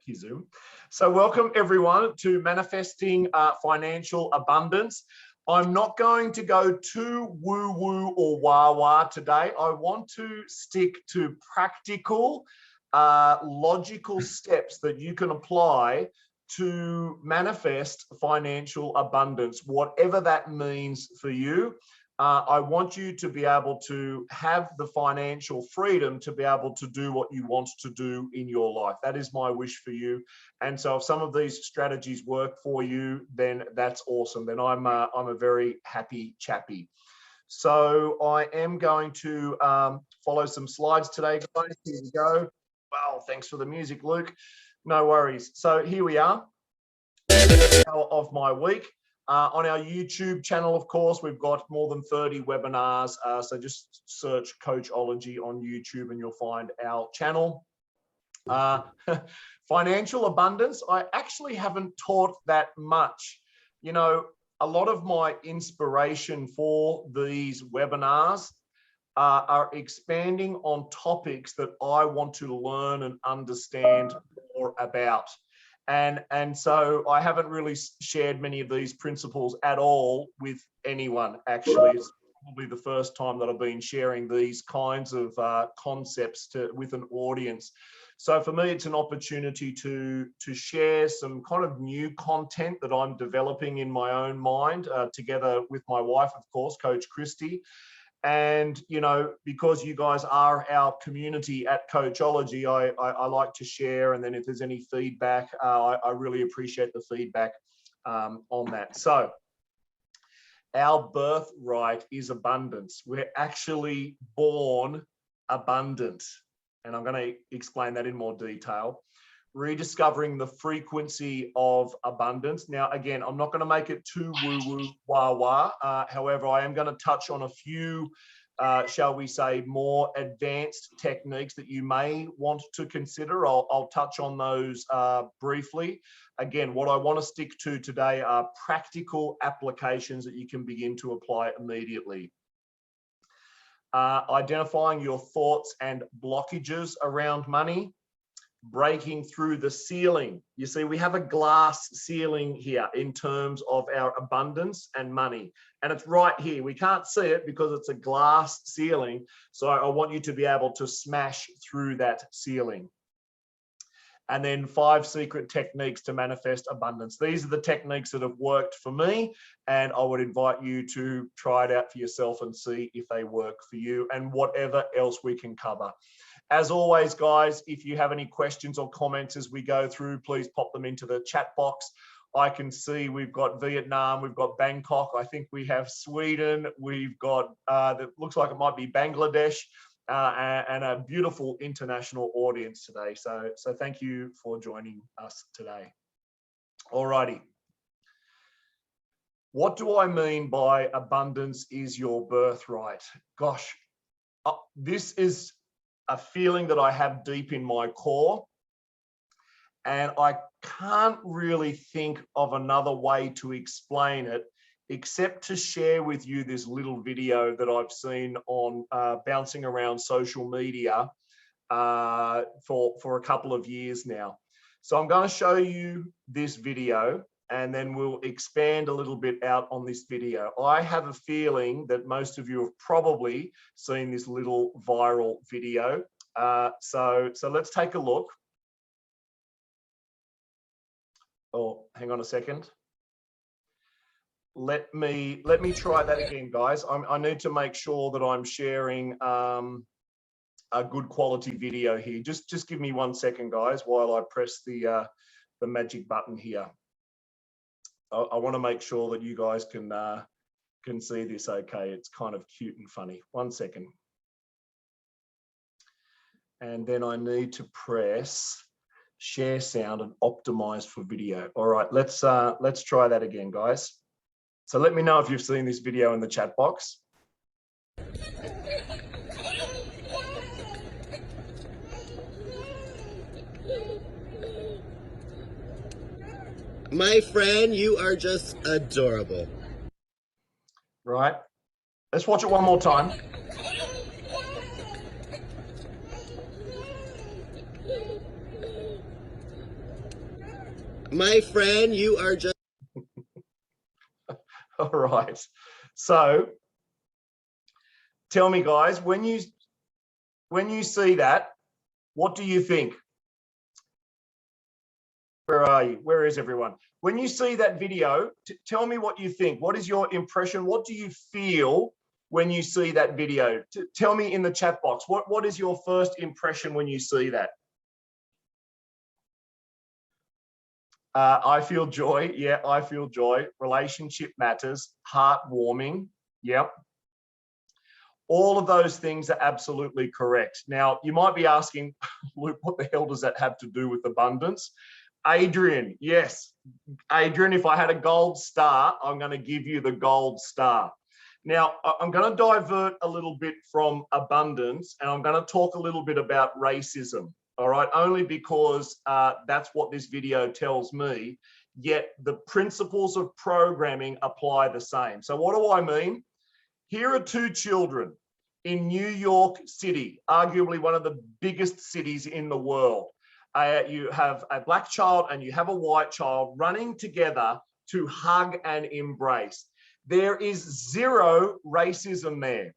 you, Zoom. So welcome everyone to Manifesting Financial Abundance. I'm not going to go too woo-woo or wah-wah today. I want to stick to practical, logical steps that you can apply to manifest financial abundance, whatever that means for you. I want you to be able to have the financial freedom to be able to do what you want to do in your life. That is my wish for you. And so if some of these strategies work for you, then that's awesome. Then I'm a very happy chappy. So I am going to follow some slides today, guys. Here we go. Wow, thanks for the music, Luke. No worries. So here we are of my week. On our YouTube channel, of course, we've got more than 30 webinars. So just search Coachology on YouTube and you'll find our channel. Financial abundance, I actually haven't taught that much. You know, a lot of my inspiration for these webinars are expanding on topics that I want to learn and understand more about. And so I haven't really shared many of these principles at all with anyone, actually. It's probably the first time that I've been sharing these kinds of concepts with an audience. So for me, it's an opportunity to share some kind of new content that I'm developing in my own mind, together with my wife, of course, Coach Christy. And, you know, because you guys are our community at Coachology, I like to share. And then if there's any feedback, I really appreciate the feedback on that. So our birthright is abundance. We're actually born abundant. And I'm going to explain that in more detail. Rediscovering the frequency of abundance. Now, again, I'm not going to make it too woo-woo, wah-wah. However, I am going to touch on a few, shall we say, more advanced techniques that you may want to consider. I'll touch on those briefly. Again, what I want to stick to today are practical applications that you can begin to apply immediately. Identifying your thoughts and blockages around money. Breaking through the ceiling. You see, we have a glass ceiling here in terms of our abundance and money. And it's right here. We can't see it because it's a glass ceiling. So I want you to be able to smash through that ceiling. And then 5 secret techniques to manifest abundance. These are the techniques that have worked for me. And I would invite you to try it out for yourself and see if they work for you and whatever else we can cover. As always, guys, if you have any questions or comments as we go through, please pop them into the chat box. I can see we've got Vietnam, we've got Bangkok, I think we have Sweden, we've got, that looks like it might be Bangladesh, and a beautiful international audience today. So thank you for joining us today. Alrighty. What do I mean by abundance is your birthright? Gosh, this is a feeling that I have deep in my core, and I can't really think of another way to explain it except to share with you this little video that I've seen on bouncing around social media for a couple of years now. So I'm going to show you this video and then we'll expand a little bit out on this video. I have a feeling that most of you have probably seen this little viral video. So let's take a look. Oh, hang on a second. Let me try that again, guys. I need to make sure that I'm sharing a good quality video here. Just give me 1 second, guys, while I press the magic button here. I want to make sure that you guys can see this okay. It's kind of cute and funny. 1 second. And then I need to press share sound and optimize for video. All right, let's try that again, guys. So let me know if you've seen this video in the chat box. My friend, you are just adorable. Right. Let's watch it one more time. My friend, you are just... All right. So tell me, guys, when you see that, what do you think? Where are you? Where is everyone? When you see that video, tell me what you think. What is your impression? What do you feel when you see that video? Tell me in the chat box. What is your first impression when you see that? I feel joy. Yeah, I feel joy. Relationship matters. Heartwarming. Yep. All of those things are absolutely correct. Now, you might be asking, Luke, what the hell does that have to do with abundance? Adrian, yes. Adrian, if I had a gold star, I'm going to give you the gold star. Now, I'm going to divert a little bit from abundance, and I'm going to talk a little bit about racism, all right? Only because that's what this video tells me, yet the principles of programming apply the same. So what do I mean? Here are two children in New York City, arguably one of the biggest cities in the world. You have a black child and you have a white child running together to hug and embrace. There is zero racism there.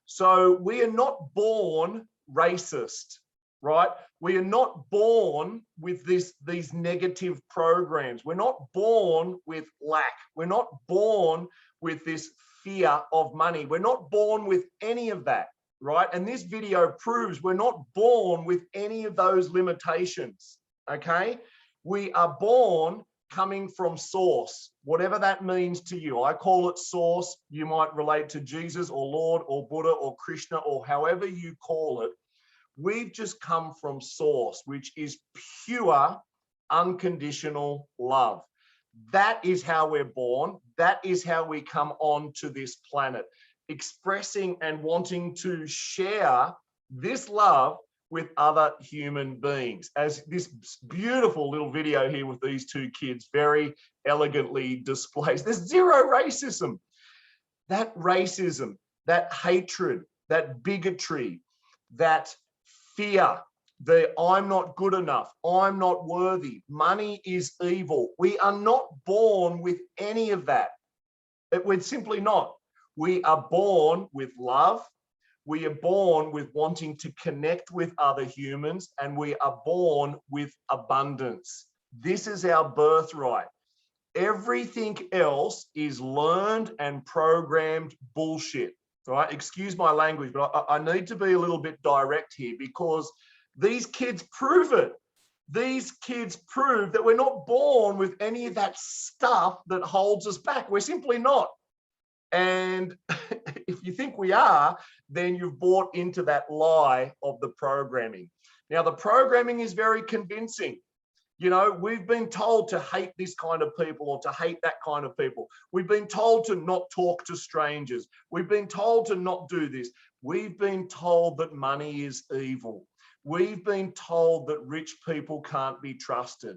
So we are not born racist, right? We are not born with these negative programs. We're not born with lack. We're not born with this fear of money. We're not born with any of that, right? And this video proves we're not born with any of those limitations, okay? We are born coming from source, whatever that means to you. I call it source. You might relate to Jesus or Lord or Buddha or Krishna or however you call it. We've just come from source, which is pure, unconditional love. That is how we're born. That is how we come onto this planet, expressing and wanting to share this love with other human beings. As this beautiful little video here with these two kids very elegantly displays, there's zero racism. That racism, that hatred, that bigotry, that fear, the I'm not good enough, I'm not worthy, money is evil. We are not born with any of that. We're simply not. We are born with love. We are born with wanting to connect with other humans, and we are born with abundance. This is our birthright. Everything else is learned and programmed bullshit, right? Excuse my language, but I need to be a little bit direct here because these kids prove it. These kids prove that we're not born with any of that stuff that holds us back. We're simply not. And if you think we are, then you've bought into that lie of the programming. Now, the programming is very convincing. You know, we've been told to hate this kind of people or to hate that kind of people. We've been told to not talk to strangers. We've been told to not do this. We've been told that money is evil. We've been told that rich people can't be trusted.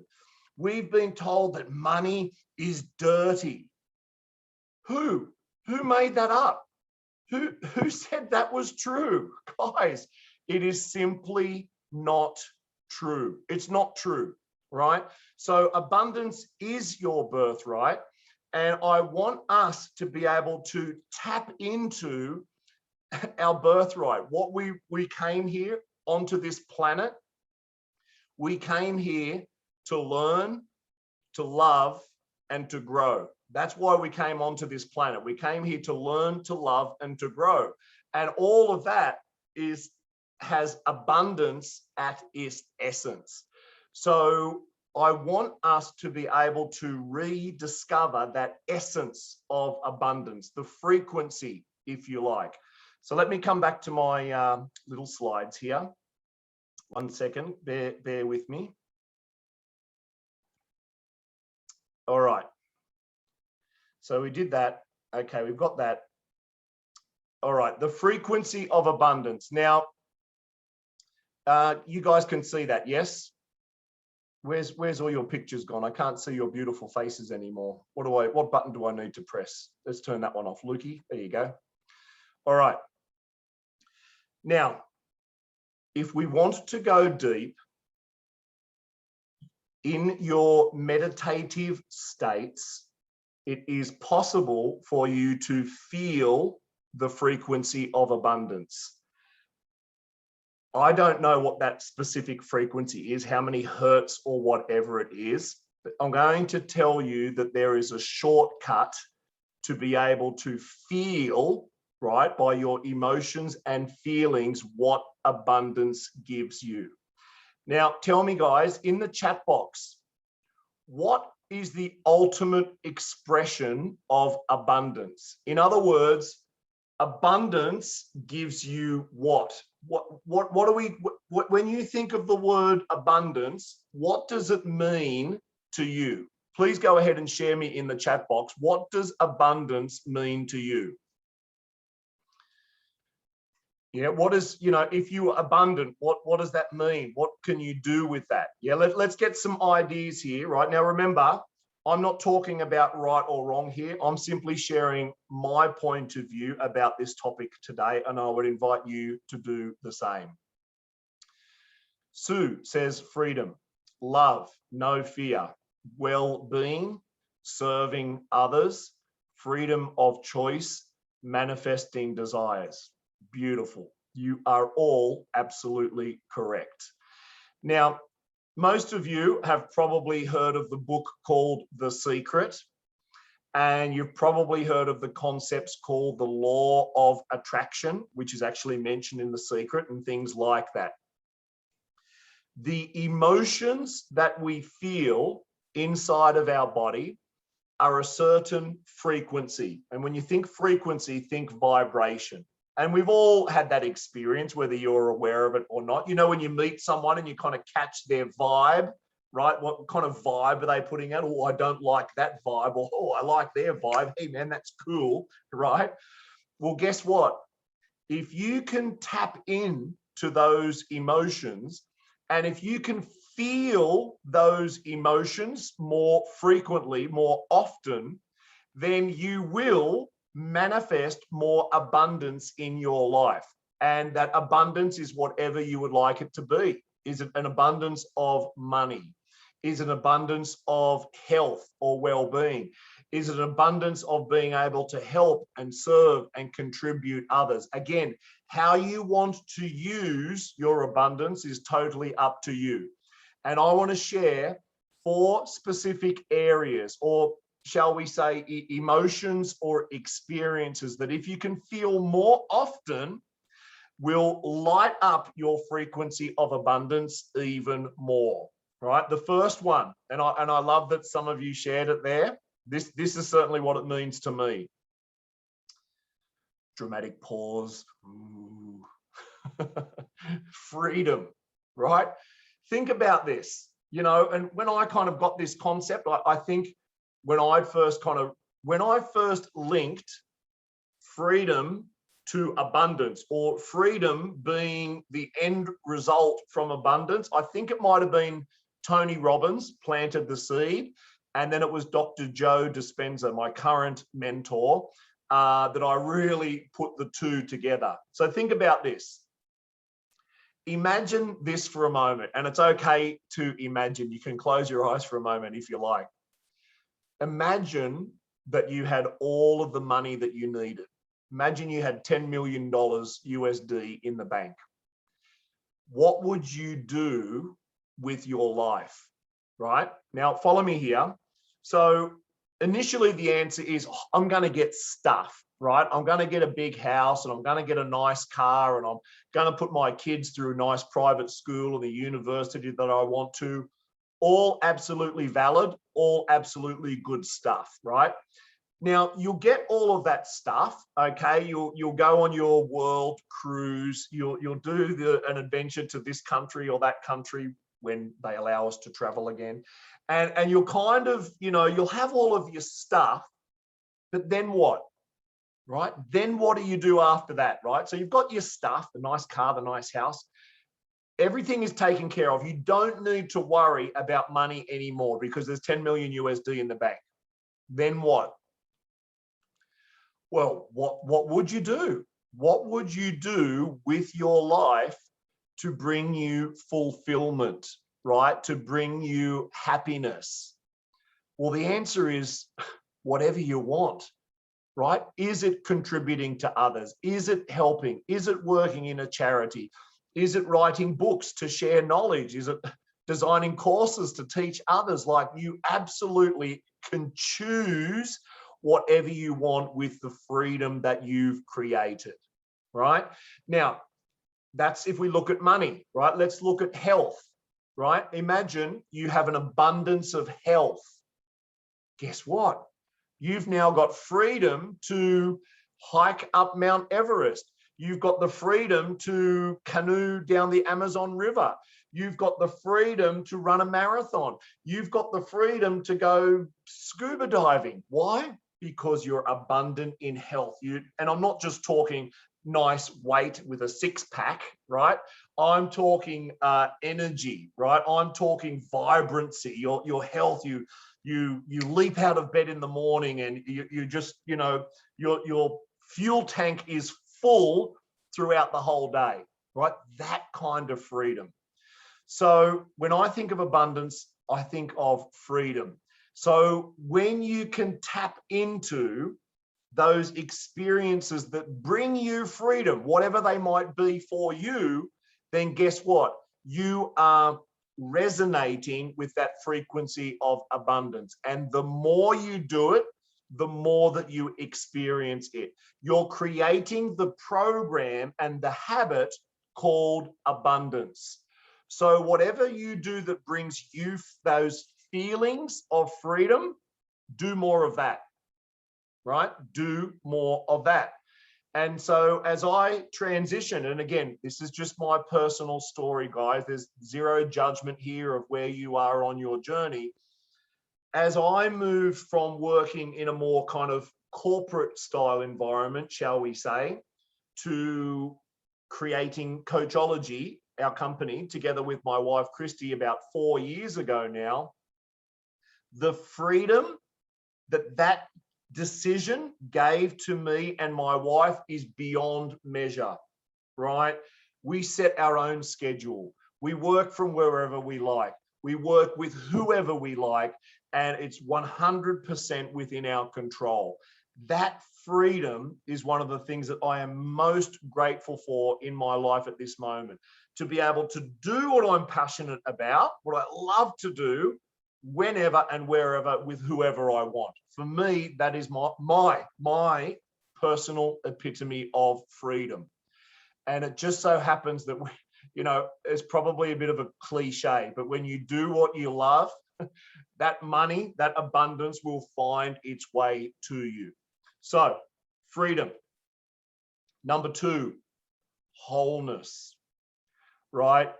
We've been told that money is dirty. Who made that up? Who said that was true? Guys, it is simply not true. It's not true, right? So abundance is your birthright. And I want us to be able to tap into our birthright. What we came here onto this planet, we came here to learn, to love, and to grow. That's why we came onto this planet. We came here to learn, to love, and to grow. And all of that has abundance at its essence. So I want us to be able to rediscover that essence of abundance, the frequency, if you like. So let me come back to my little slides here. 1 second, bear with me. All right. So we did that. Okay, we've got that. All right, the frequency of abundance. Now, you guys can see that, yes? Where's all your pictures gone? I can't see your beautiful faces anymore. What button do I need to press? Let's turn that one off, Lukey. There you go. All right. Now, if we want to go deep, in your meditative states, it is possible for you to feel the frequency of abundance. I don't know what that specific frequency is, how many hertz or whatever it is, but I'm going to tell you that there is a shortcut to be able to feel, right, by your emotions and feelings, what abundance gives you. Now, tell me, guys, in the chat box, what is the ultimate expression of abundance? In other words, abundance gives you what? What do we, when you think of the word abundance, what does it mean to you? Please go ahead and share me in the chat box. What does abundance mean to you? Yeah, what is, you know, if you are abundant, what does that mean? What can you do with that? Yeah, let's get some ideas here, right? Now, remember, I'm not talking about right or wrong here. I'm simply sharing my point of view about this topic today, and I would invite you to do the same. Sue says freedom, love, no fear, well-being, serving others, freedom of choice, manifesting desires. Beautiful. You are all absolutely correct. Now, most of you have probably heard of the book called The Secret, and you've probably heard of the concepts called the law of attraction, which is actually mentioned in The Secret and things like that. The emotions that we feel inside of our body are a certain frequency. And when you think frequency, think vibration. And we've all had that experience, whether you're aware of it or not. You know, when you meet someone and you kind of catch their vibe, right? What kind of vibe are they putting out? Oh, I don't like that vibe. Or, oh, I like their vibe. Hey, man, that's cool, right? Well, guess what? If you can tap in to those emotions, and if you can feel those emotions more frequently, more often, then you will manifest more abundance in your life. And that abundance is whatever you would like it to be. Is it an abundance of money? Is it an abundance of health or well-being? Is it an abundance of being able to help and serve and contribute others? Again, how you want to use your abundance is totally up to you. And I want to share 4 specific areas, or shall we say emotions or experiences, that if you can feel more often, will light up your frequency of abundance even more, right? The first one, and I love that some of you shared it there. This is certainly what it means to me. Dramatic pause. Ooh. Freedom, right? Think about this, you know, and when I kind of got this concept, I think when I first linked freedom to abundance, or freedom being the end result from abundance, I think it might have been Tony Robbins planted the seed, and then it was Dr. Joe Dispenza, my current mentor, that I really put the two together. So think about this. Imagine this for a moment, and it's okay to imagine. You can close your eyes for a moment if you like. Imagine that you had all of the money that you needed. Imagine you had $10 million USD in the bank. What would you do with your life, right? Now, follow me here. So initially the answer is, oh, I'm going to get stuff, right? I'm going to get a big house, and I'm going to get a nice car, and I'm going to put my kids through a nice private school or the university that I want to. All absolutely valid, all absolutely good stuff, right? Now, you'll get all of that stuff, okay? You'll go on your world cruise, you'll do an adventure to this country or that country when they allow us to travel again. And you'll kind of, you know, you'll have all of your stuff, but then what, right? Then what do you do after that, right? So you've got your stuff, the nice car, the nice house. Everything is taken care of. You don't need to worry about money anymore because there's 10 million USD in the bank. Then what? Well, what would you do? What would you do with your life to bring you fulfillment? right, to bring you happiness? Well, the answer is whatever you want, right? Is it contributing to others? Is it helping? Is it working in a charity? Is it writing books to share knowledge? Is it designing courses to teach others? Like, you absolutely can choose whatever you want with the freedom that you've created, right? Now, that's if we look at money, right? Let's look at health, right? Imagine you have an abundance of health. Guess what? You've now got freedom to hike up Mount Everest. You've got the freedom to canoe down the Amazon River. You've got the freedom to run a marathon. You've got the freedom to go scuba diving. Why? Because you're abundant in health. And I'm not just talking nice weight with a six-pack, right? I'm talking energy, right? I'm talking vibrancy, your health. You leap out of bed in the morning and you just, you know, your fuel tank is full throughout the whole day, right? That kind of freedom. So when I think of abundance, I think of freedom. So when you can tap into those experiences that bring you freedom, whatever they might be for you, then guess what? You are resonating with that frequency of abundance. And the more you do it, the more that you experience it. You're creating the program and the habit called abundance. So whatever you do that brings you those feelings of freedom, do more of that, right? Do more of that. And so as I transition, and again, this is just my personal story, guys, there's zero judgment here of where you are on your journey. As I moved from working in a more kind of corporate style environment, shall we say, to creating Coachology, our company, together with my wife, Christy, about 4 years ago now, the freedom that decision gave to me and my wife is beyond measure, right? We set our own schedule. We work from wherever we like. We work with whoever we like, and it's 100% within our control. That freedom is one of the things that I am most grateful for in my life at this moment. To be able to do what I'm passionate about, what I love to do, whenever and wherever with whoever I want. For me, that is my personal epitome of freedom. And it just so happens that we, you know, it's probably a bit of a cliche, but when you do what you love, that money, that abundance will find its way to you. So, freedom. Number 2, wholeness, right?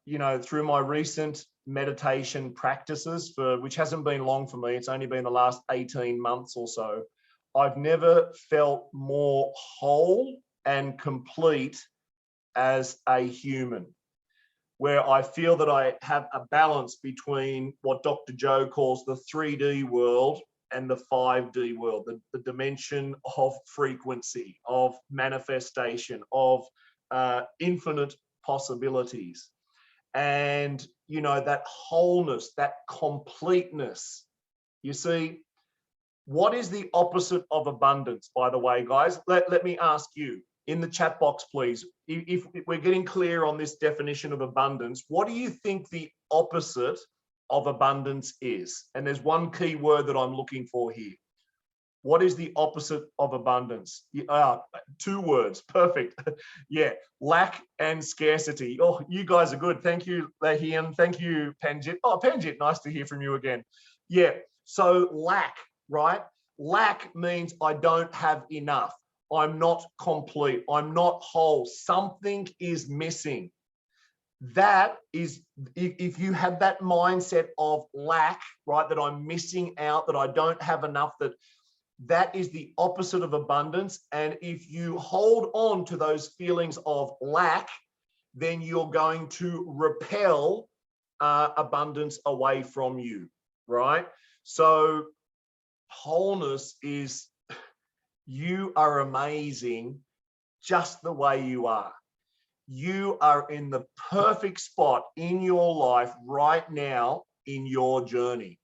You know, through my recent meditation practices, which hasn't been long for me, it's only been the last 18 months or so, I've never felt more whole and complete as a human, where I feel that I have a balance between what Dr. Joe calls the 3D world and the 5D world, the dimension of frequency, of manifestation, of infinite possibilities. And, you know, that wholeness, that completeness. You see, what is the opposite of abundance, by the way, guys? Let me ask you in the chat box, please. If we're getting clear on this definition of abundance, what do you think the opposite of abundance is? And there's one key word that I'm looking for here. What is the opposite of abundance? 2 words, perfect. Yeah, lack and scarcity. Oh, you guys are good. Thank you, Lahian. Thank you, Panjit. Oh, Panjit, nice to hear from you again. Yeah, so lack, right? Lack means I don't have enough. I'm not complete. I'm not whole. Something is missing. That is, if you have that mindset of lack, right, that I'm missing out, that I don't have enough, that is the opposite of abundance. And if you hold on to those feelings of lack, then you're going to repel abundance away from you, right? So wholeness is, you are amazing just the way you are. you are in the perfect spot in your life right now in your journey.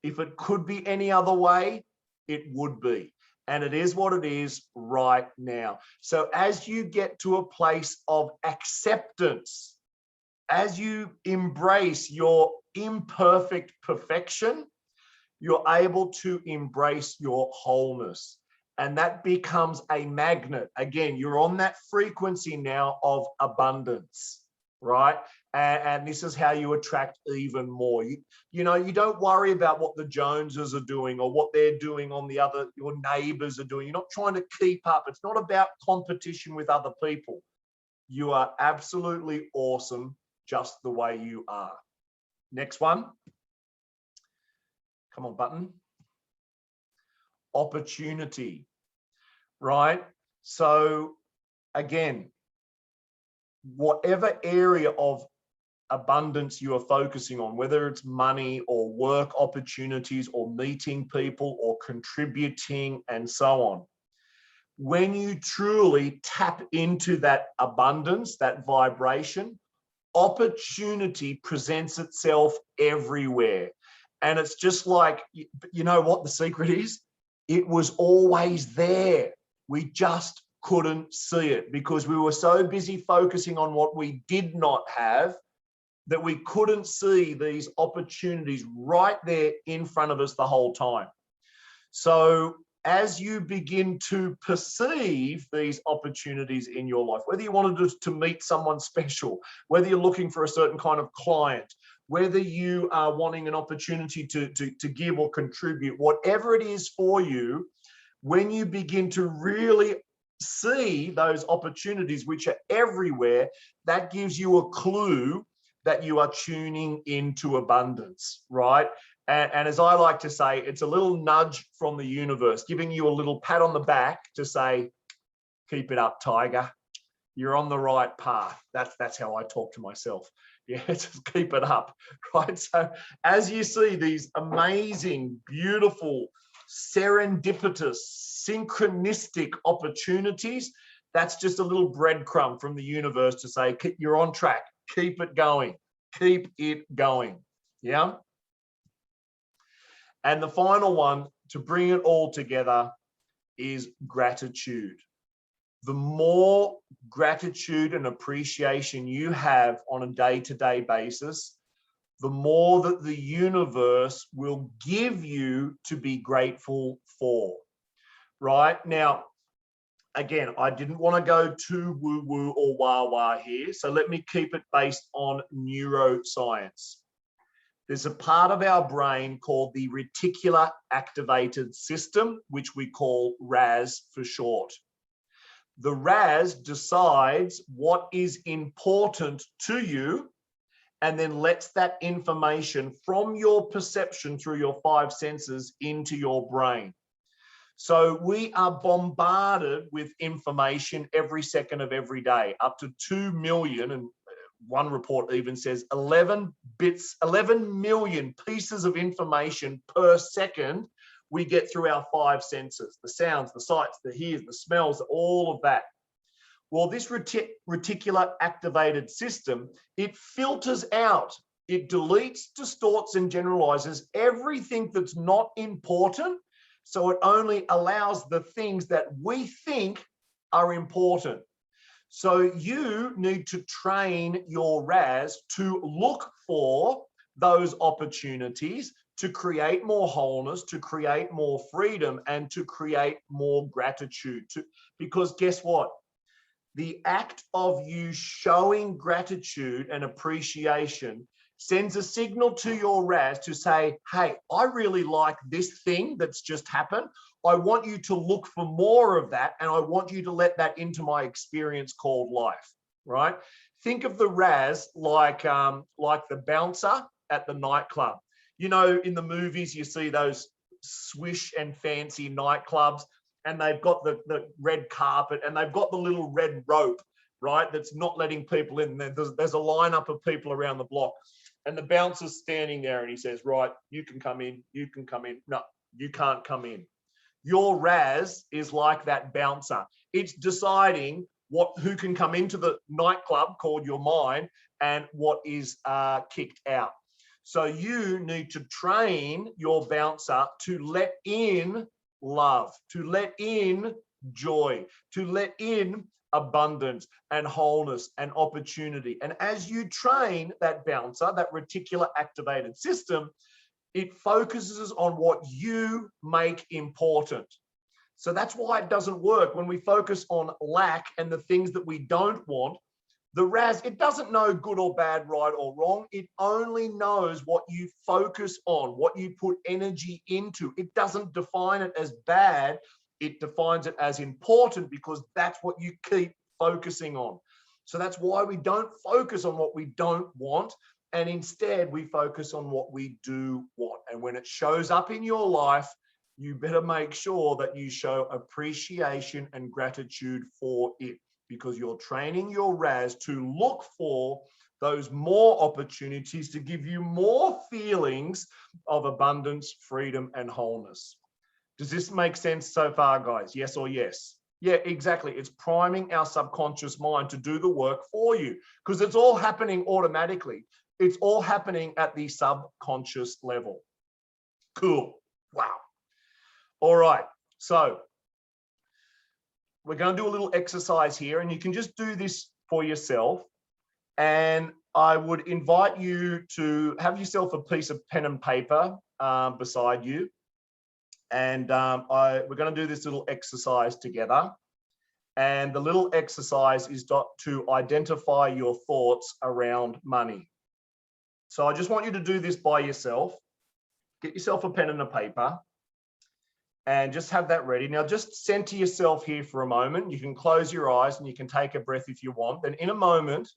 If it could be any other way, it would be. And it is what it is right now. So as you get to a place of acceptance, as you embrace your imperfect perfection, you're able to embrace your wholeness. And that becomes a magnet. Again, you're on that frequency now of abundance, right? And this is how you attract even more. You know, you don't worry about what the Joneses are doing or what they're doing on your neighbors are doing. You're not trying to keep up. It's not about competition with other people. You are absolutely awesome just the way you are. Next one. Come on, button. Opportunity, right? So again, whatever area of abundance you are focusing on, whether it's money or work opportunities or meeting people or contributing and so on, when you truly tap into that abundance, that vibration, opportunity presents itself everywhere. And it's just like, you know what the secret is? It was always there. We just couldn't see it because we were so busy focusing on what we did not have that we couldn't see these opportunities right there in front of us the whole time. So as you begin to perceive these opportunities in your life, whether you wanted to meet someone special, whether you're looking for a certain kind of client, whether you are wanting an opportunity to give or contribute, whatever it is for you, when you begin to really see those opportunities, which are everywhere, that gives you a clue that you are tuning into abundance, right? And as I like to say, it's a little nudge from the universe, giving you a little pat on the back to say, keep it up, Tiger. You're on the right path. That's how I talk to myself. Yeah, just keep it up, right? So as you see these amazing, beautiful, serendipitous, synchronistic opportunities, that's just a little breadcrumb from the universe to say, you're on track. Keep it going. Keep it going. Yeah. And the final one to bring it all together is gratitude. The more gratitude and appreciation you have on a day-to-day basis, the more that the universe will give you to be grateful for. Right? Now, again, I didn't want to go too woo-woo or wah-wah here, so let me keep it based on neuroscience. There's a part of our brain called the reticular activated system, which we call RAS for short. The RAS decides what is important to you and then lets that information from your perception through your 5 senses into your brain. So we are bombarded with information every second of every day, up to 2 million, and one report even says 11 million pieces of information per second we get through our 5 senses, the sounds, the sights, the hears, the smells, all of that. Well, this reticular activated system, it filters out, it deletes, distorts, and generalizes everything that's not important. So it only allows the things that we think are important. So you need to train your RAS to look for those opportunities to create more wholeness, to create more freedom, and to create more gratitude. Because guess what? The act of you showing gratitude and appreciation sends a signal to your RAS to say, hey, I really like this thing that's just happened. I want you to look for more of that, and I want you to let that into my experience called life, right? Think of the RAS like the bouncer at the nightclub. You know, in the movies, you see those swish and fancy nightclubs, and they've got the red carpet, and they've got the little red rope, right, that's not letting people in. There's a lineup of people around the block, and the bouncer's standing there, and he says, right, you can come in, you can come in. No, you can't come in. Your RAS is like that bouncer. It's deciding who can come into the nightclub called your mind and what is kicked out. So you need to train your bouncer to let in love, to let in joy, to let in abundance and wholeness and opportunity. And as you train that bouncer, that reticular activated system, it focuses on what you make important. So that's why it doesn't work when we focus on lack and the things that we don't want. The RAS, it doesn't know good or bad, right or wrong. It only knows what you focus on, what you put energy into. It doesn't define it as bad. It defines it as important because that's what you keep focusing on. So that's why we don't focus on what we don't want. And instead we focus on what we do want. And when it shows up in your life, you better make sure that you show appreciation and gratitude for it, because you're training your RAS to look for those more opportunities to give you more feelings of abundance, freedom, and wholeness. Does this make sense so far, guys? Yes or yes? Yeah, exactly. It's priming our subconscious mind to do the work for you, because it's all happening automatically. It's all happening at the subconscious level. Cool. Wow. All right. So we're going to do a little exercise here, and you can just do this for yourself. And I would invite you to have yourself a piece of pen and paper beside you. And we're going to do this little exercise together. And the little exercise is to identify your thoughts around money. So I just want you to do this by yourself. Get yourself a pen and a paper and just have that ready. Now just center yourself here for a moment. You can close your eyes and you can take a breath if you want. Then in a moment,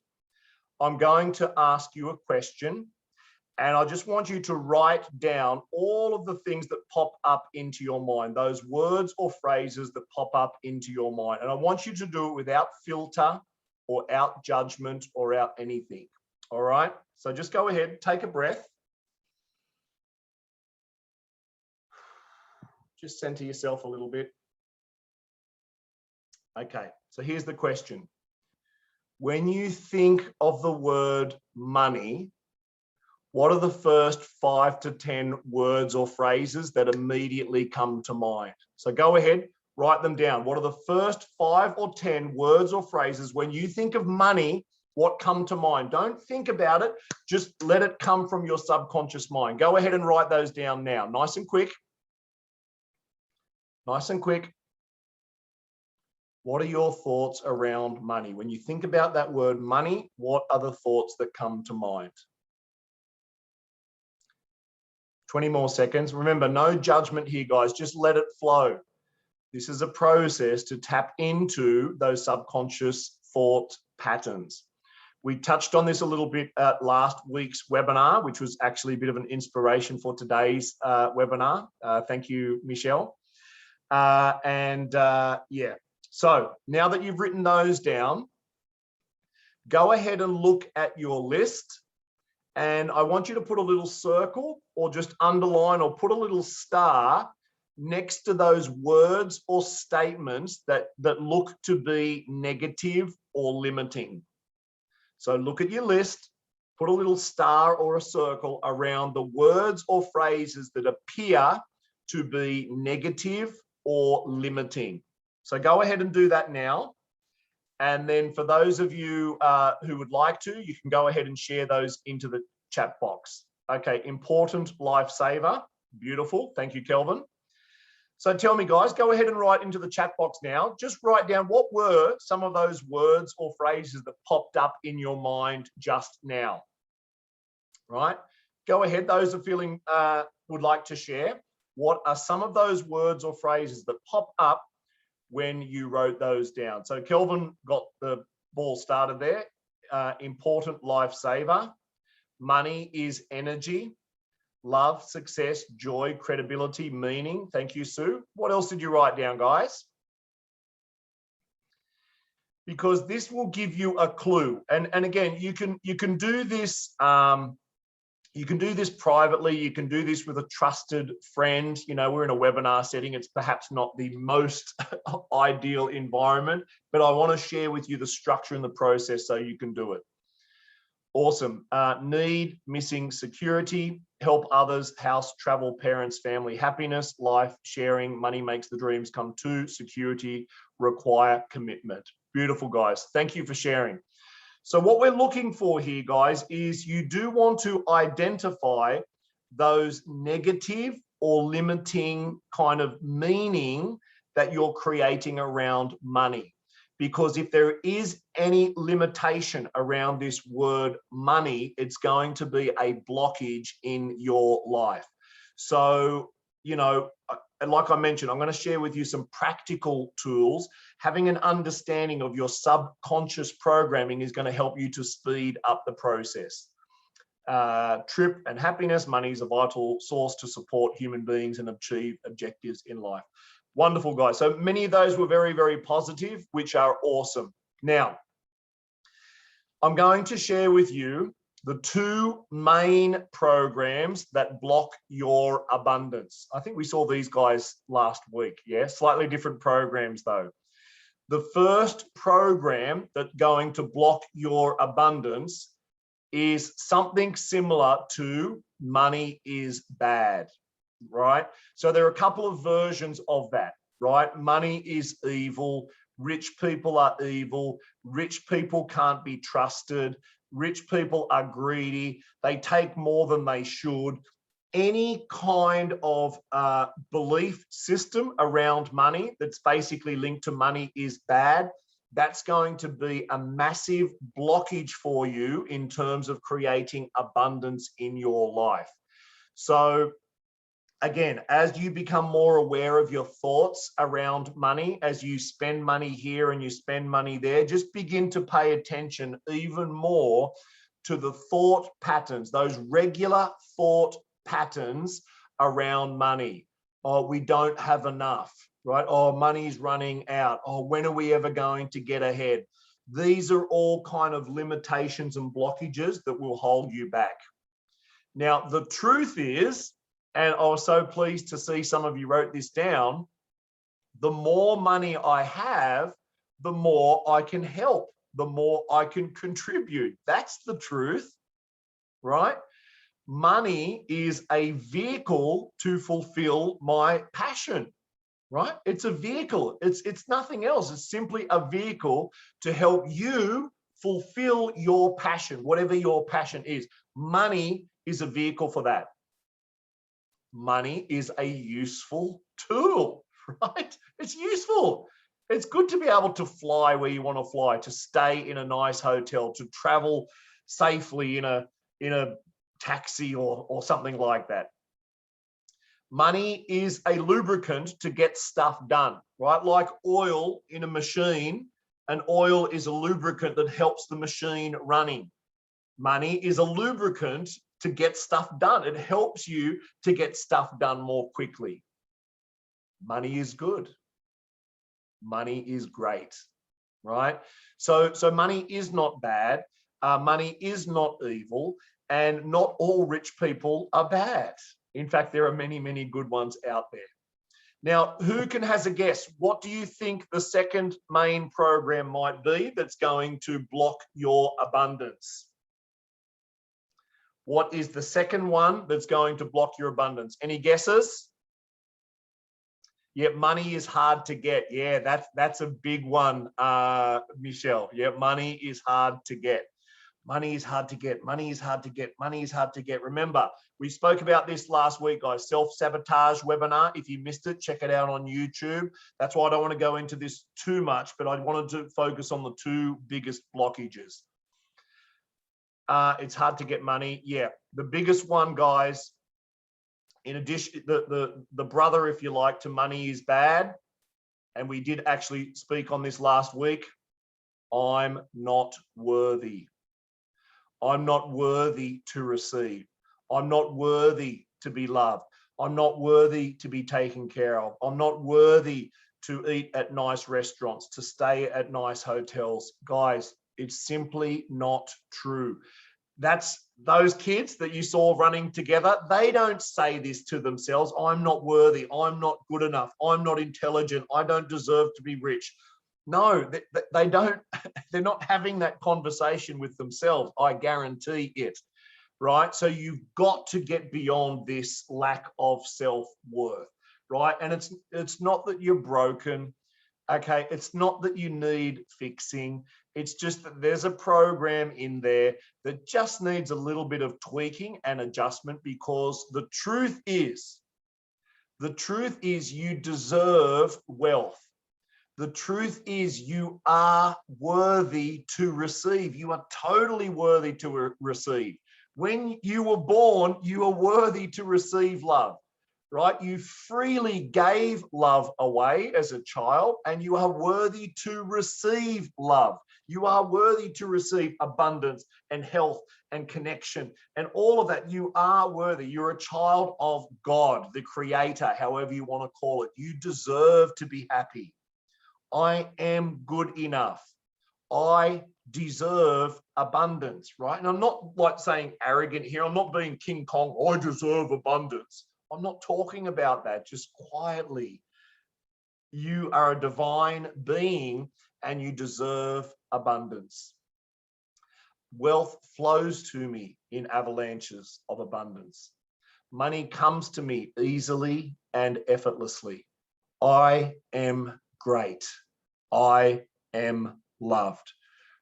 I'm going to ask you a question. And I just want you to write down all of the things that pop up into your mind, those words or phrases that pop up into your mind. And I want you to do it without filter or out judgment or out anything. All right. So just go ahead, take a breath. Just center yourself a little bit. Okay. So here's the question. When you think of the word money, what are the first 5 to 10 words or phrases that immediately come to mind? So go ahead, write them down. What are the first 5 or 10 words or phrases when you think of money, what come to mind? Don't think about it. Just let it come from your subconscious mind. Go ahead and write those down now. Nice and quick. Nice and quick. What are your thoughts around money? When you think about that word money, what are the thoughts that come to mind? 20 more seconds. Remember, no judgment here, guys. Just let it flow. This is a process to tap into those subconscious thought patterns. We touched on this a little bit at last week's webinar, which was actually a bit of an inspiration for today's webinar. Thank you, Michelle. Yeah. So now that you've written those down, go ahead and look at your list. And I want you to put a little circle or just underline or put a little star next to those words or statements that look to be negative or limiting. So look at your list, put a little star or a circle around the words or phrases that appear to be negative or limiting. So go ahead and do that now. And then for those of you who would like to, you can go ahead and share those into the chat box. Okay, important lifesaver. Beautiful. Thank you, Kelvin. So tell me, guys, go ahead and write into the chat box now. Just write down what were some of those words or phrases that popped up in your mind just now. Right? Go ahead. Those are feeling would like to share. What are some of those words or phrases that pop up when you wrote those down? So Kelvin got the ball started there. Important lifesaver. Money is energy. Love, success, joy, credibility, meaning. Thank you, Sue. What else did you write down, guys? Because this will give you a clue. And again, you can do this. You can do this privately. You can do this with a trusted friend. You know, we're in a webinar setting. It's perhaps not the most ideal environment, but I want to share with you the structure and the process so you can do it. Awesome. Need, missing security, help others, house, travel, parents, family, happiness, life, sharing, money makes the dreams come true, security, require commitment. Beautiful, guys. Thank you for sharing. So what we're looking for here, guys, is you do want to identify those negative or limiting kind of meaning that you're creating around money. Because if there is any limitation around this word money, it's going to be a blockage in your life. So, you know, and like I mentioned, I'm going to share with you some practical tools. Having an understanding of your subconscious programming is going to help you to speed up the process. Trip and happiness, money is a vital source to support human beings and achieve objectives in life. Wonderful, guys. So many of those were very, very positive, which are awesome. Now, I'm going to share with you the two main programs that block your abundance. I think we saw these guys last week. Yeah, slightly different programs though. The first program that's going to block your abundance is something similar to money is bad, right? So there are a couple of versions of that, right? Money is evil. Rich people are evil. Rich people can't be trusted. Rich people are greedy. They take more than they should. Any kind of belief system around money that's basically linked to money is bad. That's going to be a massive blockage for you in terms of creating abundance in your life. So again, as you become more aware of your thoughts around money, as you spend money here and you spend money there, just begin to pay attention even more to the thought patterns, those regular thought patterns around money. Oh, we don't have enough, right? Oh, money's running out. Oh, when are we ever going to get ahead? These are all kind of limitations and blockages that will hold you back. Now, the truth is, and I was so pleased to see some of you wrote this down, the more money I have, the more I can help, the more I can contribute. That's the truth, right? Money is a vehicle to fulfill my passion, right? It's a vehicle. It's nothing else. It's simply a vehicle to help you fulfill your passion, whatever your passion is. Money is a vehicle for that. Money is a useful tool, right? It's useful. It's good to be able to fly where you want to fly, to stay in a nice hotel, to travel safely in a taxi or something like that. Money is a lubricant to get stuff done, right? Like oil in a machine, and oil is a lubricant that helps the machine running. Money is a lubricant to get stuff done. It helps you to get stuff done more quickly. Money is good. Money is great, right? So money is not bad. Money is not evil, and not all rich people are bad. In fact, there are many, many good ones out there. Now, who can has a guess? What do you think the second main program might be that's going to block your abundance? What is the second one that's going to block your abundance? Any guesses? Yeah, money is hard to get. Yeah, that's a big one, Michelle. Yeah, money is hard to get. Money is hard to get. Money is hard to get. Money is hard to get. Remember, we spoke about this last week, guys. Self-sabotage webinar. If you missed it, check it out on YouTube. That's why I don't want to go into this too much, but I wanted to focus on the two biggest blockages. It's hard to get money. Yeah, the biggest one, guys, in addition, the brother, if you like, to money is bad. And we did actually speak on this last week. I'm not worthy. I'm not worthy to receive. I'm not worthy to be loved. I'm not worthy to be taken care of. I'm not worthy to eat at nice restaurants, to stay at nice hotels. Guys, it's simply not true. That's those kids that you saw running together. They don't say this to themselves. I'm not worthy. I'm not good enough. I'm not intelligent. I don't deserve to be rich. No, they don't. They're not having that conversation with themselves. I guarantee it. Right. So you've got to get beyond this lack of self-worth. Right. And it's not that you're broken. Okay. It's not that you need fixing. It's just that there's a program in there that just needs a little bit of tweaking and adjustment, because the truth is you deserve wealth. The truth is you are worthy to receive. You are totally worthy to receive. When you were born, you are worthy to receive love. Right? You freely gave love away as a child, and you are worthy to receive love. You are worthy to receive abundance and health and connection and all of that. You are worthy. You're a child of God, the creator, however you want to call it. You deserve to be happy. I am good enough. I deserve abundance, right? And I'm not like saying arrogant here. I'm not being King Kong. I deserve abundance. I'm not talking about that. Just quietly, you are a divine being and you deserve abundance. Wealth flows to me in avalanches of abundance. Money comes to me easily and effortlessly. I am great. I am loved.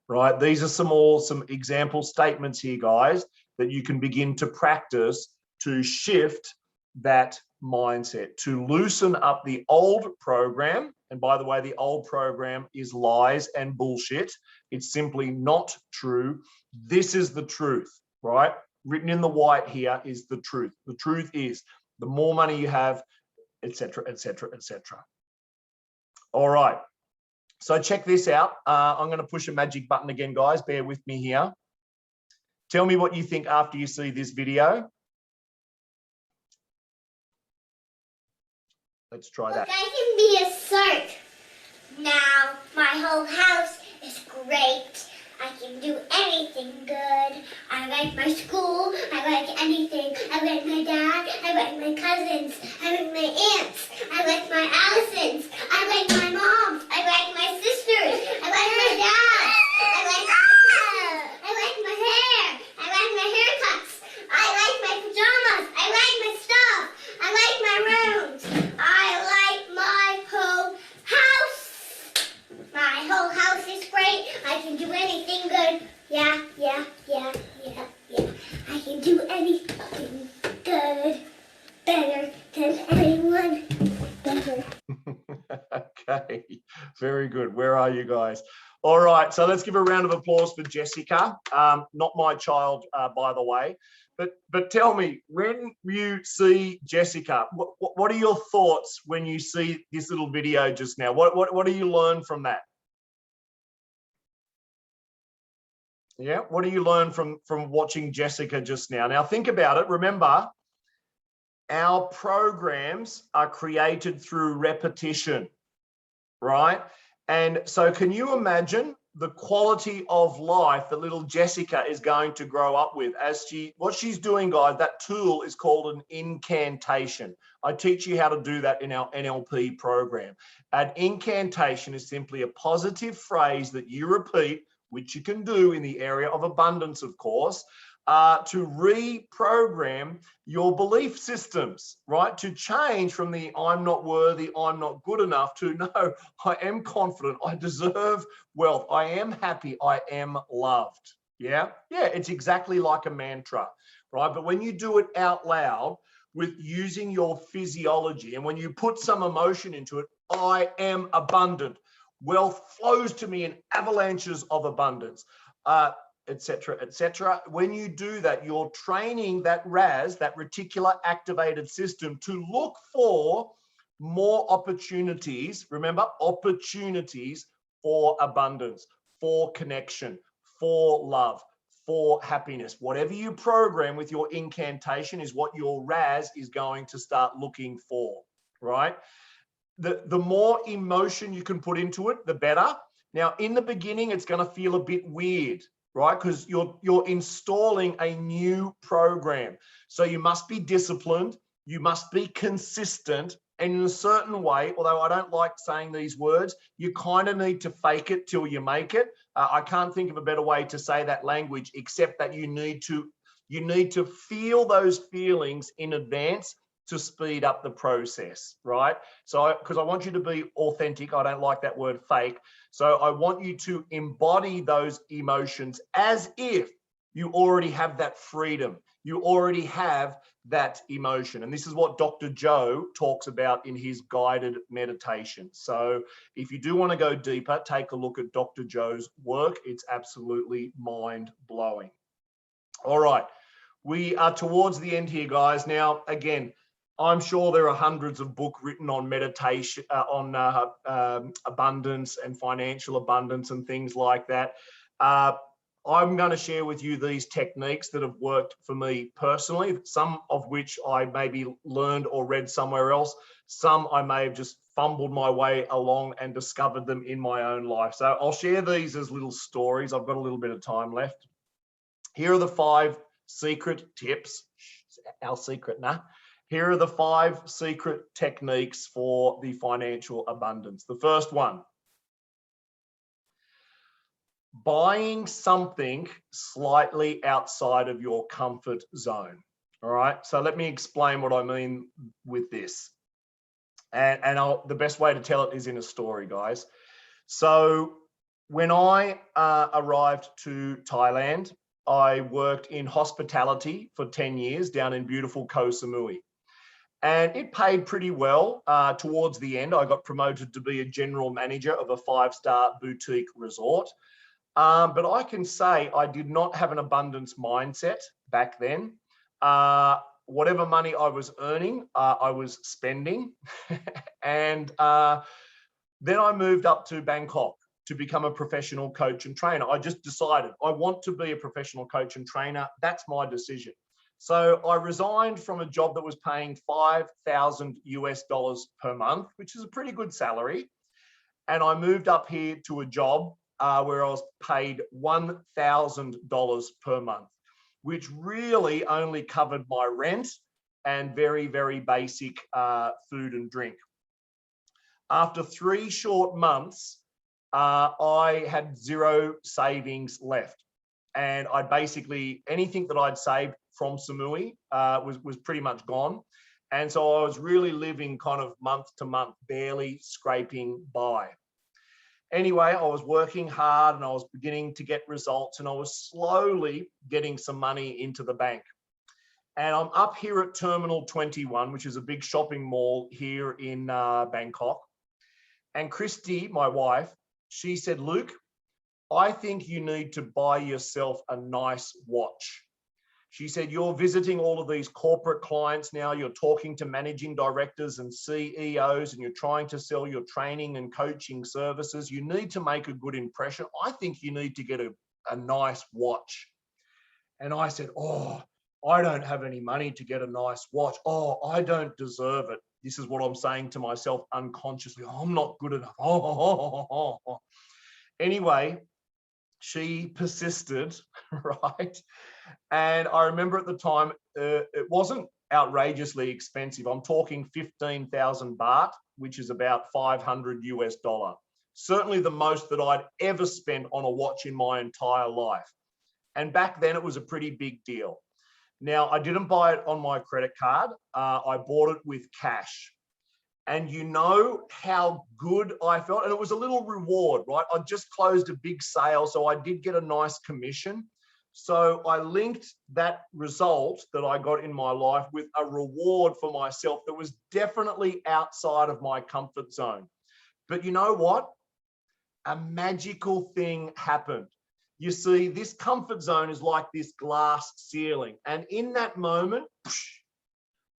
Right? These are some example statements here, guys, that you can begin to practice to shift that mindset, to loosen up the old program. And by the way, the old program is lies and bullshit. It's simply not true. This is the truth, right? Written in the white here is the truth. The truth is the more money you have, etc., etc., etc. All right. So check this out. I'm going to push a magic button again, guys. Bear with me here. Tell me what you think after you see this video. Let's try that. Look, I can be a shark. Now my whole house is great. I can do anything good. I like my school. I like anything. I like my dad. I like my cousins. I like my aunts. I like my Allisons. I like my moms. I like my sisters. I like my dad. I like my hair. I like my haircuts. I like my pajamas. I like my stuff. I like my rooms. I like my whole house. My whole house is great. I can do anything good. Yeah. I can do anything good. Better than anyone. Better. Okay, very good. Where are you guys? All right, so let's give a round of applause for Jessica. Not my child, by the way. But tell me, when you see Jessica, what are your thoughts when you see this little video just now? What do you learn from that? Yeah, what do you learn from watching Jessica just now? Now think about it. Remember, our programs are created through repetition, right? And so can you imagine the quality of life that little Jessica is going to grow up with as what she's doing, guys? That tool is called an incantation. I teach you how to do that in our NLP program. An incantation is simply a positive phrase that you repeat, which you can do in the area of abundance, of course, to reprogram your belief systems, right? To change from the I'm not worthy, I'm not good enough, to no, I am confident, I deserve wealth, I am happy, I am loved. Yeah, it's exactly like a mantra, right? But when you do it out loud with using your physiology, and when you put some emotion into it, I am abundant. Wealth flows to me in avalanches of abundance, etc., etc. When you do that, you're training that RAS, that reticular activated system, to look for more opportunities. Remember, opportunities for abundance, for connection, for love, for happiness. Whatever you program with your incantation is what your RAS is going to start looking for, right? The more emotion you can put into it, the better. Now, in the beginning, it's going to feel a bit weird, right? Because you're installing a new program. So you must be disciplined, you must be consistent, and in a certain way, although I don't like saying these words, you kind of need to fake it till you make it. I can't think of a better way to say that language, except that you need to feel those feelings in advance to speed up the process, right? So, because I want you to be authentic, I don't like that word fake. So I want you to embody those emotions as if you already have that freedom. You already have that emotion. And this is what Dr. Joe talks about in his guided meditation. So if you do want to go deeper, take a look at Dr. Joe's work. It's absolutely mind-blowing. All right, we are towards the end here, guys. Now, again, I'm sure there are hundreds of books written on meditation, abundance and financial abundance and things like that. I'm going to share with you these techniques that have worked for me personally, some of which I maybe learned or read somewhere else. Some I may have just fumbled my way along and discovered them in my own life. So I'll share these as little stories. I've got a little bit of time left. Here are the 5 secret tips. Our secret, nah. Here are the 5 secret techniques for the financial abundance. The first one, buying something slightly outside of your comfort zone. All right, so let me explain what I mean with this. And the best way to tell it is in a story, guys. So when I arrived to Thailand, I worked in hospitality for 10 years down in beautiful Koh Samui. And it paid pretty well. Towards the end, I got promoted to be a general manager of a 5-star boutique resort. But I can say I did not have an abundance mindset back then. Whatever money I was earning, I was spending. And then I moved up to Bangkok to become a professional coach and trainer. I just decided I want to be a professional coach and trainer. That's my decision. So I resigned from a job that was paying $5,000 per month, which is a pretty good salary. And I moved up here to a job where I was paid $1,000 per month, which really only covered my rent and very, very basic food and drink. After 3 short months, I had 0 savings left. And I basically, anything that I'd saved from Samui was pretty much gone. And so I was really living kind of month to month, barely scraping by. Anyway, I was working hard and I was beginning to get results and I was slowly getting some money into the bank. And I'm up here at Terminal 21, which is a big shopping mall here in Bangkok. And Christy, my wife, she said, Luke, I think you need to buy yourself a nice watch. She said, you're visiting all of these corporate clients now, you're talking to managing directors and CEOs, and you're trying to sell your training and coaching services. You need to make a good impression. I think you need to get a nice watch. And I said, oh, I don't have any money to get a nice watch. Oh, I don't deserve it. This is what I'm saying to myself unconsciously. Oh, I'm not good enough. Anyway, she persisted, right? And I remember at the time, it wasn't outrageously expensive. I'm talking 15,000 baht, which is about $500. Certainly the most that I'd ever spent on a watch in my entire life. And back then it was a pretty big deal. Now, I didn't buy it on my credit card. I bought it with cash. And you know how good I felt? And it was a little reward, right? I just closed a big sale, so I did get a nice commission. So I linked that result that I got in my life with a reward for myself that was definitely outside of my comfort zone. But you know what? A magical thing happened. You see, this comfort zone is like this glass ceiling. And in that moment,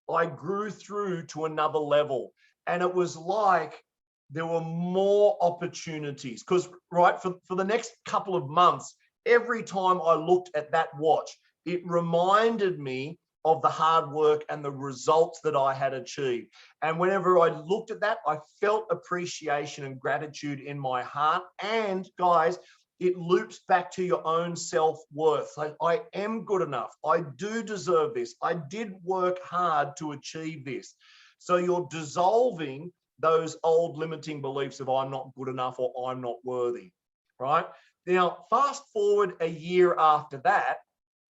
I grew through to another level. And it was like there were more opportunities. Because, right, for the next couple of months, every time I looked at that watch, it reminded me of the hard work and the results that I had achieved. And whenever I looked at that, I felt appreciation and gratitude in my heart. And guys, it loops back to your own self-worth. Like, I am good enough. I do deserve this. I did work hard to achieve this. So you're dissolving those old limiting beliefs of I'm not good enough or I'm not worthy, right? Now, fast forward a year after that,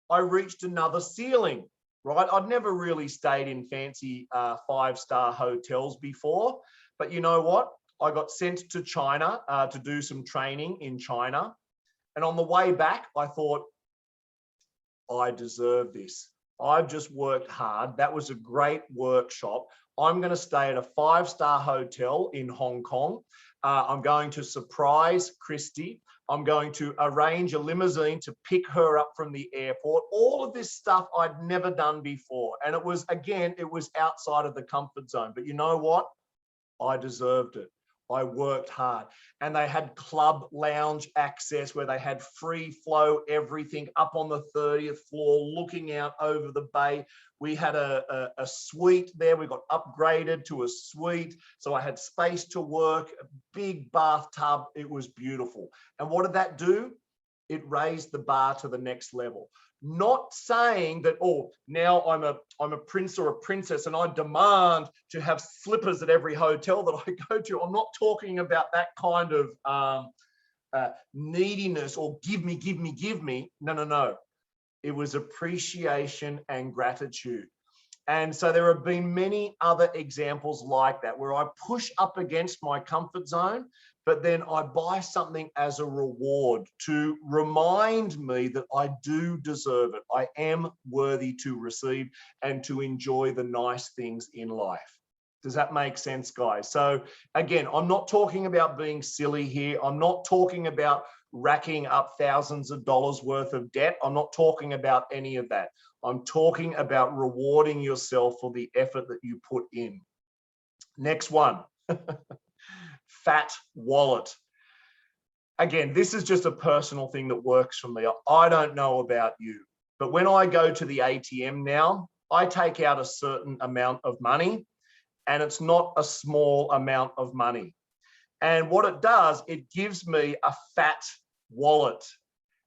I reached another ceiling, right? I'd never really stayed in fancy 5-star hotels before, but you know what? I got sent to China to do some training in China. And on the way back, I thought, I deserve this. I've just worked hard. That was a great workshop. I'm going to stay at a 5-star hotel in Hong Kong. I'm going to surprise Christy. I'm going to arrange a limousine to pick her up from the airport. All of this stuff I'd never done before. And it was, again, it was outside of the comfort zone. But you know what? I deserved it. I worked hard. And they had club lounge access where they had free flow, everything up on the 30th floor, looking out over the bay. We had a suite there. We got upgraded to a suite. So I had space to work, a big bathtub. It was beautiful. And what did that do? It raised the bar to the next level. Not saying that, oh, now I'm a prince or a princess and I demand to have slippers at every hotel that I go to. I'm not talking about that kind of neediness or give me, give me, give me. No, no, no. It was appreciation and gratitude. And so there have been many other examples like that where I push up against my comfort zone, but then I buy something as a reward to remind me that I do deserve it. I am worthy to receive and to enjoy the nice things in life. Does that make sense, guys? So again, I'm not talking about being silly here. I'm not talking about racking up thousands of dollars worth of debt. I'm not talking about any of that. I'm talking about rewarding yourself for the effort that you put in. Next one, fat wallet. Again, this is just a personal thing that works for me. I don't know about you, but when I go to the ATM now, I take out a certain amount of money, and it's not a small amount of money. And what it does, it gives me a fat wallet.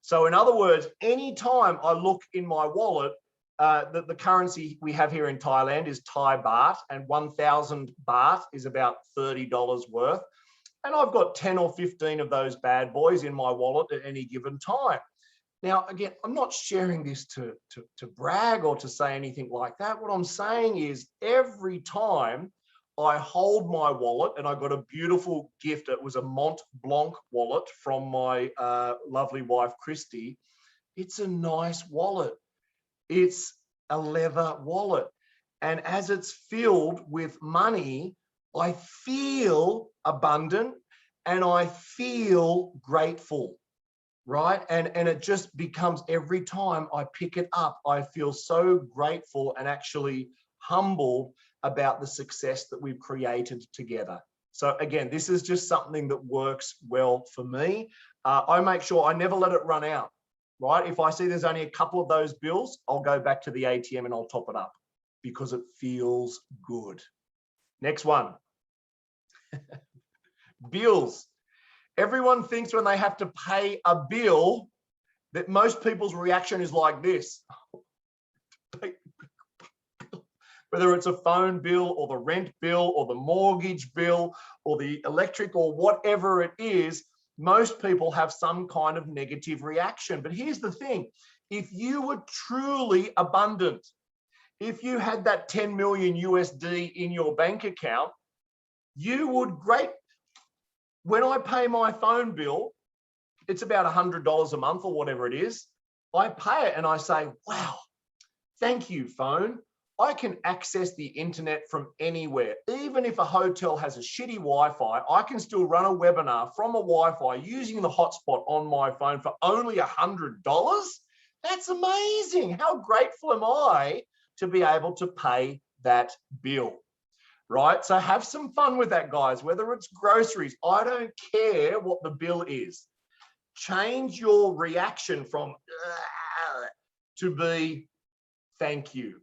So in other words, anytime I look in my wallet, the currency we have here in Thailand is Thai baht, and 1,000 baht is about $30 worth. And I've got 10 or 15 of those bad boys in my wallet at any given time. Now, again, I'm not sharing this to brag or to say anything like that. What I'm saying is every time I hold my wallet, and I got a beautiful gift. It was a Mont Blanc wallet from my lovely wife, Christy. It's a nice wallet. It's a leather wallet. And as it's filled with money, I feel abundant and I feel grateful, right? And it just becomes, every time I pick it up, I feel so grateful and actually humbled about the success that we've created together. So again, this is just something that works well for me. I make sure I never let it run out, right? If I see there's only a couple of those bills, I'll go back to the ATM and I'll top it up because it feels good. Next one. Bills. Everyone thinks when they have to pay a bill that most people's reaction is like this. Whether it's a phone bill or the rent bill or the mortgage bill or the electric or whatever it is, most people have some kind of negative reaction. But here's the thing. If you were truly abundant, if you had that 10 million USD in your bank account, you would when I pay my phone bill, it's about $100 a month or whatever it is. I pay it and I say, wow, thank you, phone. I can access the internet from anywhere. Even if a hotel has a shitty Wi-Fi, I can still run a webinar from a Wi-Fi using the hotspot on my phone for only $100. That's amazing. How grateful am I to be able to pay that bill, right? So have some fun with that, guys, whether it's groceries. I don't care what the bill is. Change your reaction from to be thank you.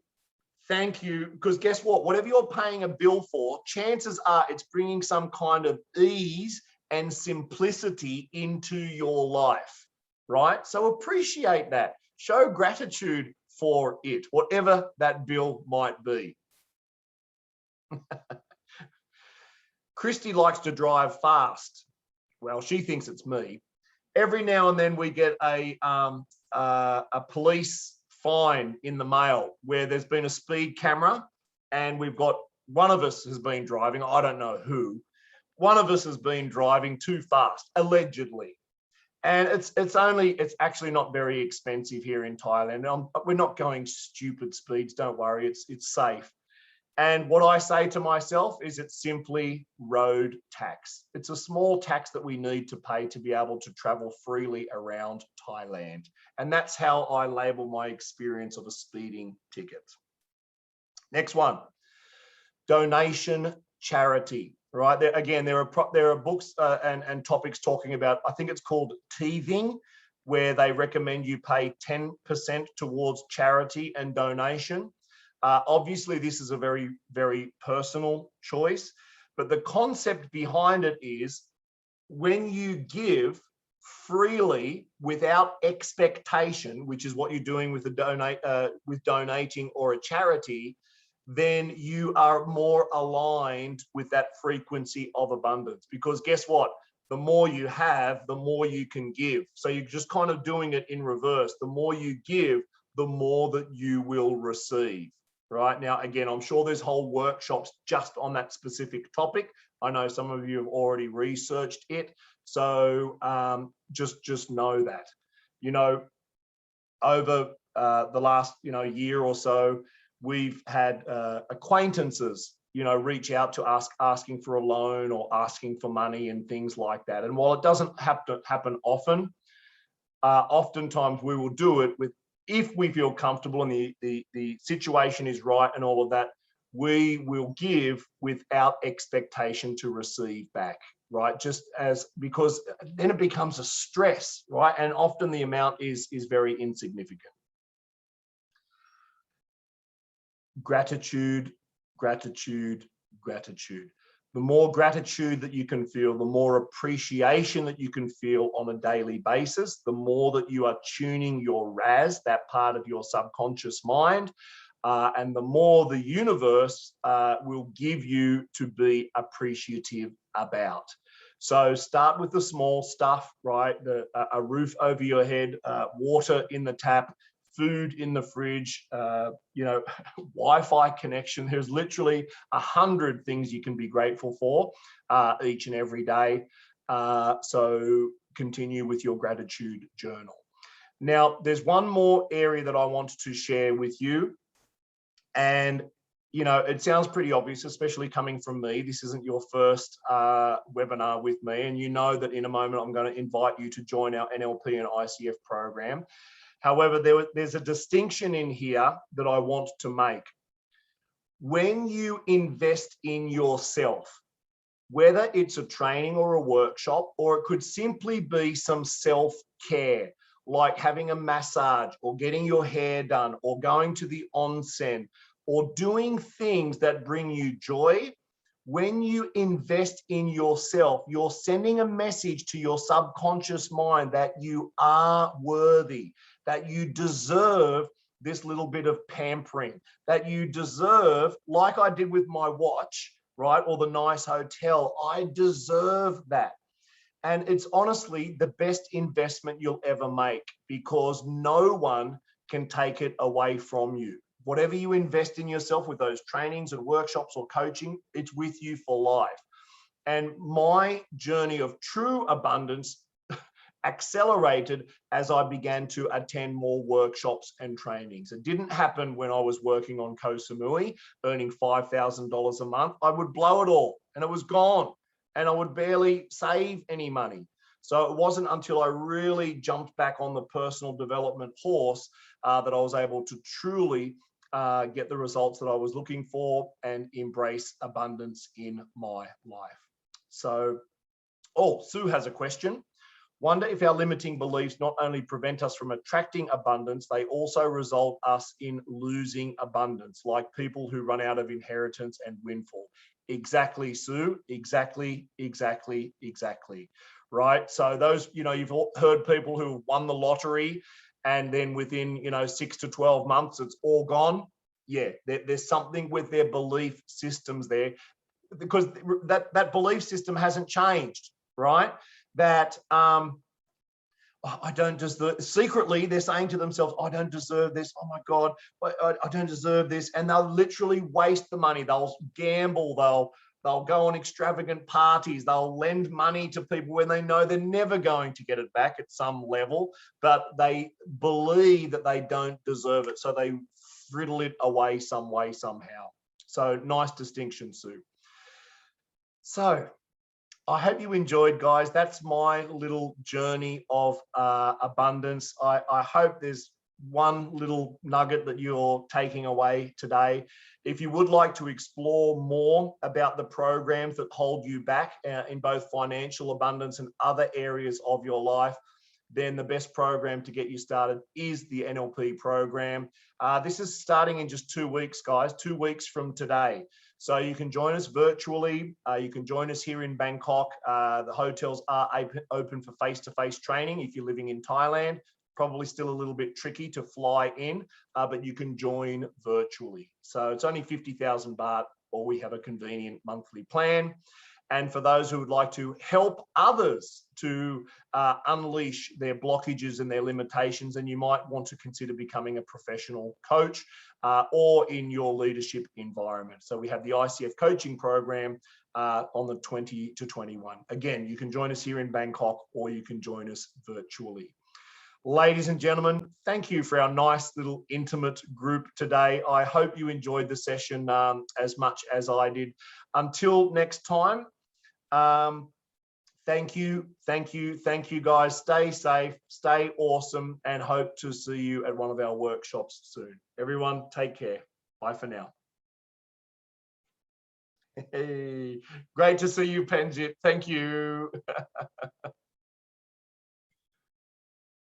Thank you, because guess what? Whatever you're paying a bill for, chances are it's bringing some kind of ease and simplicity into your life, right? So appreciate that. Show gratitude for it, whatever that bill might be. Christy likes to drive fast. Well, she thinks it's me. Every now and then we get a police fine in the mail where there's been a speed camera and we've got one of us has been driving, I don't know who, one of us has been driving too fast, allegedly. And it's actually not very expensive here in Thailand. We're not going stupid speeds, don't worry, it's safe. And what I say to myself is it's simply road tax. It's a small tax that we need to pay to be able to travel freely around Thailand. And that's how I label my experience of a speeding ticket. Next one, donation charity, right? There are books and topics talking about, I think it's called teething, where they recommend you pay 10% towards charity and donation. Obviously, this is a very, very personal choice, but the concept behind it is when you give freely without expectation, which is what you're doing with with donating or a charity, then you are more aligned with that frequency of abundance. Because guess what? The more you have, the more you can give. So you're just kind of doing it in reverse. The more you give, the more that you will receive. Right now, again, I'm sure there's whole workshops just on that specific topic. I know some of you have already researched it. So just know that, over the last, year or so, we've had acquaintances, reach out to us asking for a loan or asking for money and things like that. And while it doesn't have to happen often, oftentimes we will do it if we feel comfortable and the situation is right and all of that, we will give without expectation to receive back, right? Because then it becomes a stress, right? And often the amount is very insignificant. Gratitude, gratitude, gratitude. The more gratitude that you can feel, the more appreciation that you can feel on a daily basis, the more that you are tuning your RAS, that part of your subconscious mind, and the more the universe will give you to be appreciative about. So start with the small stuff, right? A roof over your head, water in the tap, food in the fridge, Wi-Fi connection. There's literally 100 things you can be grateful for each and every day. So continue with your gratitude journal. Now, there's one more area that I want to share with you. And, it sounds pretty obvious, especially coming from me. This isn't your first webinar with me. And you know that in a moment, I'm going to invite you to join our NLP and ICF program. However, there's a distinction in here that I want to make. When you invest in yourself, whether it's a training or a workshop, or it could simply be some self-care, like having a massage or getting your hair done or going to the onsen or doing things that bring you joy, when you invest in yourself, you're sending a message to your subconscious mind that you are worthy, that you deserve this little bit of pampering, that you deserve, like I did with my watch, right, or the nice hotel, I deserve that. And it's honestly the best investment you'll ever make, because no one can take it away from you. Whatever you invest in yourself with those trainings and workshops or coaching, it's with you for life. And my journey of true abundance accelerated as I began to attend more workshops and trainings. It didn't happen when I was working on Koh Samui, earning $5,000 a month. I would blow it all and it was gone, and I would barely save any money. So it wasn't until I really jumped back on the personal development horse that I was able to truly get the results that I was looking for and embrace abundance in my life. So, Sue has a question. Wonder if our limiting beliefs not only prevent us from attracting abundance, they also result us in losing abundance, like people who run out of inheritance and windfall. Exactly, Sue. Exactly, exactly, exactly. Right. So those, you've heard people who have won the lottery and then within, 6 to 12 months, it's all gone. Yeah, there's something with their belief systems there, because that belief system hasn't changed, right? That I don't deserve, secretly they're saying to themselves, I don't deserve this. Oh my God, I don't deserve this. And they'll literally waste the money. They'll gamble. They'll go on extravagant parties. They'll lend money to people when they know they're never going to get it back at some level, but they believe that they don't deserve it. So they friddle it away some way, somehow. So nice distinction, Sue. So I hope you enjoyed, guys. That's my little journey of abundance. I hope there's one little nugget that you're taking away today. If you would like to explore more about the programs that hold you back in both financial abundance and other areas of your life, then the best program to get you started is the NLP program. This is starting in just 2 weeks, guys, 2 weeks from today. So you can join us virtually. You can join us here in Bangkok. The hotels are open for face-to-face training if you're living in Thailand. Probably still a little bit tricky to fly in, but you can join virtually. So it's only 50,000 baht, or we have a convenient monthly plan. And for those who would like to help others to unleash their blockages and their limitations, and you might want to consider becoming a professional coach or in your leadership environment. So we have the ICF coaching program on the 20 to 21. Again, you can join us here in Bangkok or you can join us virtually. Ladies and gentlemen, thank you for our nice little intimate group today. I hope you enjoyed the session as much as I did. Until next time, thank you, guys. Stay safe, stay awesome, and hope to see you at one of our workshops soon. Everyone, take care. Bye for now. Hey, great to see you, Penjit. Thank you.